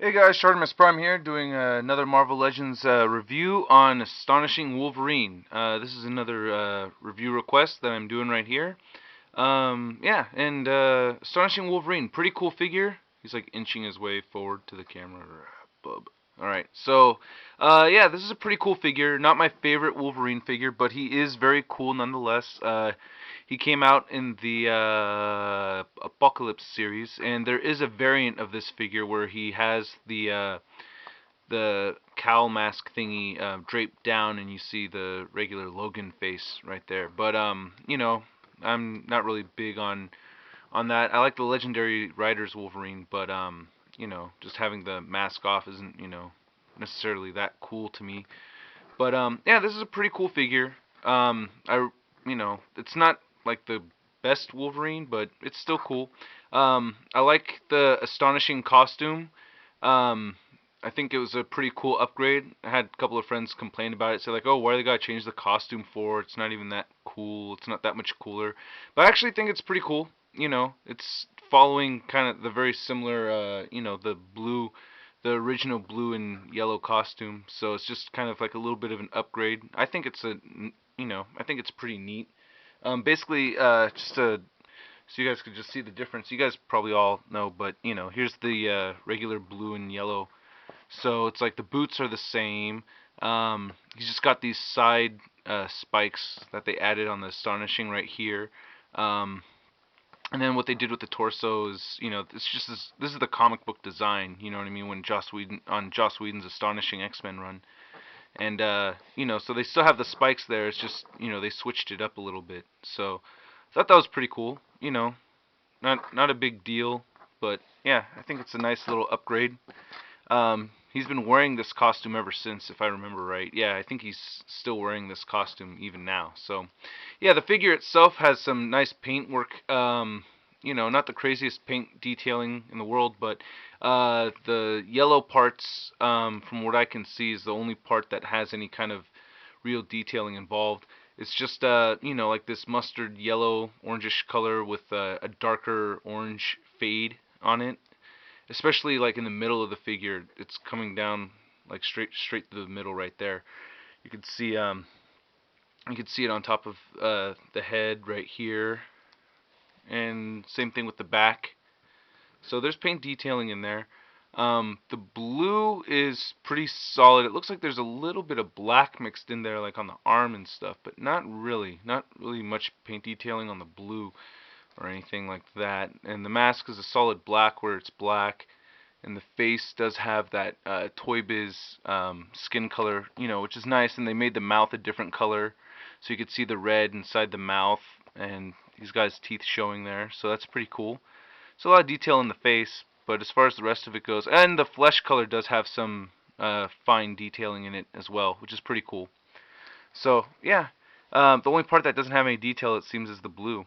Hey guys, Shartimus Prime here, doing another Marvel Legends review on Astonishing Wolverine. This is another review request that I'm doing right here. Yeah, and Astonishing Wolverine, pretty cool figure. He's like inching his way forward to the camera. Bub. Alright, so, yeah, this is a pretty cool figure. Not my favorite Wolverine figure, but he is very cool nonetheless. He came out in the Apocalypse series, and there is a variant of this figure where he has the cowl mask thingy draped down, and you see the regular Logan face right there. But I'm not really big on that. I like the Legendary Riders Wolverine, but just having the mask off isn't necessarily that cool to me. But yeah, this is a pretty cool figure. It's not like the best Wolverine, but it's still cool. I like the astonishing costume. Um, I think it was a pretty cool upgrade. I had a couple of friends complain about it, say like, "Oh, why do they gotta change the costume for? It's not even that cool. It's not that much cooler." But I actually think it's pretty cool. It's following kind of the very similar, the original blue and yellow costume. So it's just kind of like a little bit of an upgrade. I think I think it's pretty neat. Basically, just to so you guys could just see the difference. You guys probably all know, but here's the regular blue and yellow. So it's like the boots are the same. He's just got these side spikes that they added on the astonishing right here. Um, and then what they did with the torso is, it's just this is the comic book design. You know what I mean? When Joss Whedon's Astonishing X-Men run, and so they still have the spikes there. It's just they switched it up a little bit. So I thought that was pretty cool. Not a big deal, but yeah, I think it's a nice little upgrade. He's been wearing this costume ever since, if I remember right. Yeah, I think he's still wearing this costume even now. So, yeah, the figure itself has some nice paint work. Not the craziest paint detailing in the world, but the yellow parts, from what I can see, is the only part that has any kind of real detailing involved. It's just, like this mustard yellow, orangish color with a darker orange fade on it, especially like in the middle of the figure. It's coming down like straight through the middle right there. You can see it on top of the head right here, and same thing with the back. So there's paint detailing in there. The blue is pretty solid. It looks like there's a little bit of black mixed in there, like on the arm and stuff, but not really much paint detailing on the blue or anything like that. And the mask is a solid black where it's black, and the face does have that Toy Biz skin color, which is nice. And they made the mouth a different color, so you could see the red inside the mouth, and these guys' teeth showing there. So that's pretty cool. So a lot of detail in the face, but as far as the rest of it goes, and the flesh color does have some fine detailing in it as well, which is pretty cool. So yeah, the only part that doesn't have any detail, it seems, is the blue.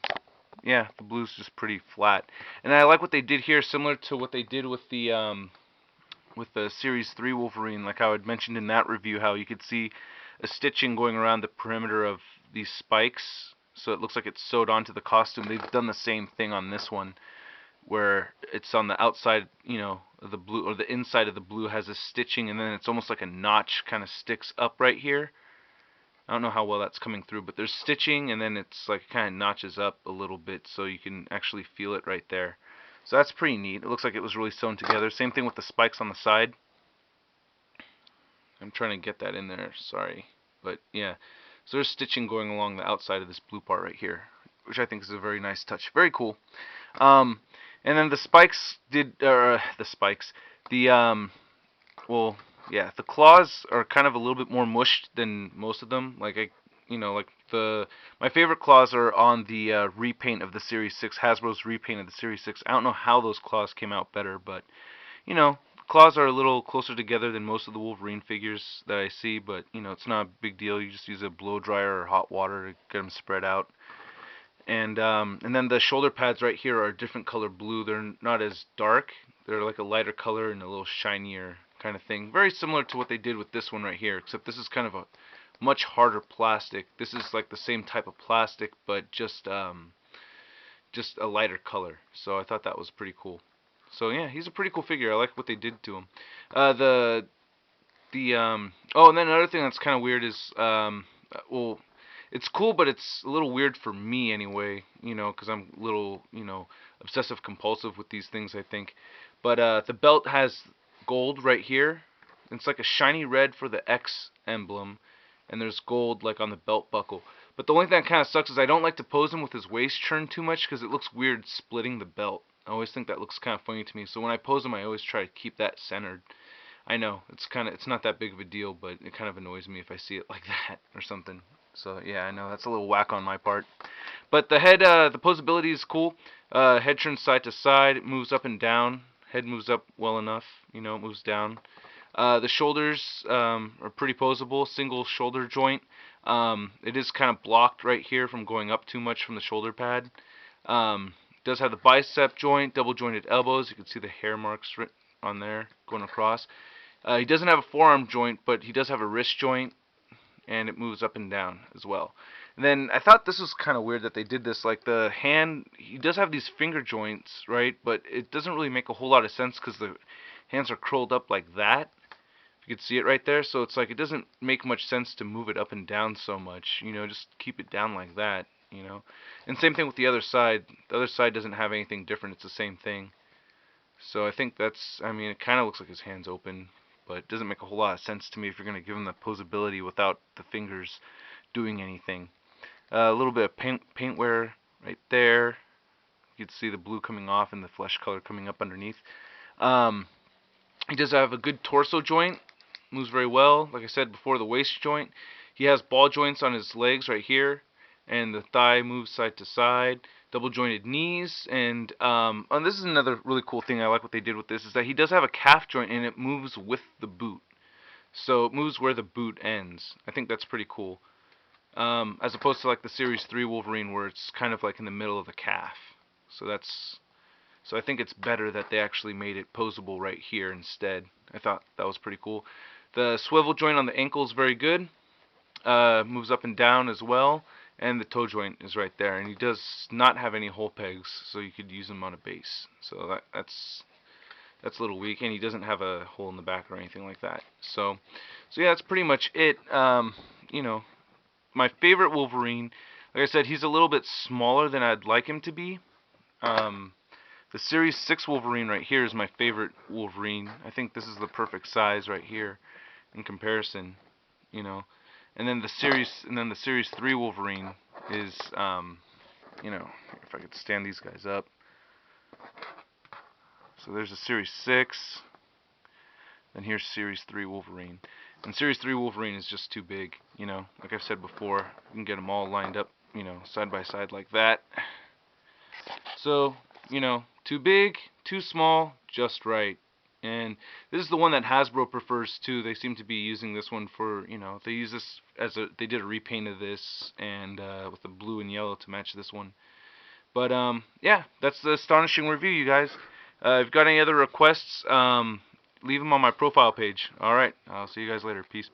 Yeah, the blue's just pretty flat. And I like what they did here, similar to what they did with the Series 3 Wolverine, like how I'd mentioned in that review, how you could see a stitching going around the perimeter of these spikes, so it looks like it's sewed onto the costume. They've done the same thing on this one, where it's on the outside, the blue, or the inside of the blue has a stitching, and then it's almost like a notch kind of sticks up right here. I don't know how well that's coming through, but there's stitching, and then it's like kind of notches up a little bit, so you can actually feel it right there. So that's pretty neat. It looks like it was really sewn together. Same thing with the spikes on the side. I'm trying to get that in there, sorry. But yeah, so there's stitching going along the outside of this blue part right here, which I think is a very nice touch. Very cool. Um, and then the spikes the spikes, the well, yeah, the claws are kind of a little bit more mushed than most of them. Like the my favorite claws are on the repaint of the Series 6, Hasbro's repaint of the Series 6. I don't know how those claws came out better, but claws are a little closer together than most of the Wolverine figures that I see. But it's not a big deal. You just use a blow dryer or hot water to get them spread out. And then the shoulder pads right here are a different color blue. They're not as dark. They're like a lighter color and a little shinier kind of thing. Very similar to what they did with this one right here, except this is kind of a much harder plastic. This is like the same type of plastic, but just a lighter color. So I thought that was pretty cool. So yeah, he's a pretty cool figure. I like what they did to him. Oh, and then another thing that's kind of weird is well, it's cool, but it's a little weird for me anyway. Because I'm a little obsessive compulsive with these things, I think. But the belt has gold right here. It's like a shiny red for the X emblem, and there's gold like on the belt buckle. But the only thing that kind of sucks is I don't like to pose him with his waist turned too much because it looks weird splitting the belt. I always think that looks kind of funny to me. So when I pose him, I always try to keep that centered. I know it's not that big of a deal, but it kind of annoys me if I see it like that or something. So yeah, I know that's a little whack on my part. But the head, the posability is cool. Head turns side to side, it moves up and down. Head moves up well enough, it moves down. The shoulders are pretty posable, single shoulder joint. It is kind of blocked right here from going up too much from the shoulder pad. Does have the bicep joint, double jointed elbows. You can see the hair marks on there going across. He doesn't have a forearm joint, but he does have a wrist joint, and it moves up and down as well. And then I thought this was kind of weird that they did this. Like the hand, he does have these finger joints, right? But it doesn't really make a whole lot of sense because the hands are curled up like that. You can see it right there. So it's like it doesn't make much sense to move it up and down so much. Just keep it down like that. And same thing with the other side. The other side doesn't have anything different. It's the same thing. So I think I mean, it kind of looks like his hand's open, but it doesn't make a whole lot of sense to me if you're going to give him the posability without the fingers doing anything. A little bit of paint wear right there. You can see the blue coming off and the flesh color coming up underneath. Um, he does have a good torso joint. Moves very well. Like I said before, the waist joint. He has ball joints on his legs right here, and the thigh moves side to side. Double jointed knees, and this is another really cool thing I like what they did with this is that he does have a calf joint and it moves with the boot. So it moves where the boot ends. I think that's pretty cool. As opposed to like the Series 3 Wolverine where it's kind of like in the middle of the calf. So I think it's better that they actually made it posable right here instead. I thought that was pretty cool. The swivel joint on the ankle is very good. Moves up and down as well. And the toe joint is right there. And he does not have any hole pegs, so you could use him on a base. So that's a little weak. And he doesn't have a hole in the back or anything like that. So yeah, that's pretty much it. My favorite Wolverine, like I said, he's a little bit smaller than I'd like him to be. The Series 6 Wolverine right here is my favorite Wolverine. I think this is the perfect size right here in comparison, And then the Series 3 Wolverine is if I could stand these guys up. So there's a Series 6, then here's Series 3 Wolverine. And Series 3 Wolverine is just too big, Like I've said before, you can get them all lined up, side by side like that. So, too big, too small, just right. And this is the one that Hasbro prefers too. They seem to be using this one for, they use this they did a repaint of this and with the blue and yellow to match this one. But yeah, that's the Astonishing review, you guys. If you've got any other requests, leave them on my profile page. Alright, I'll see you guys later. Peace.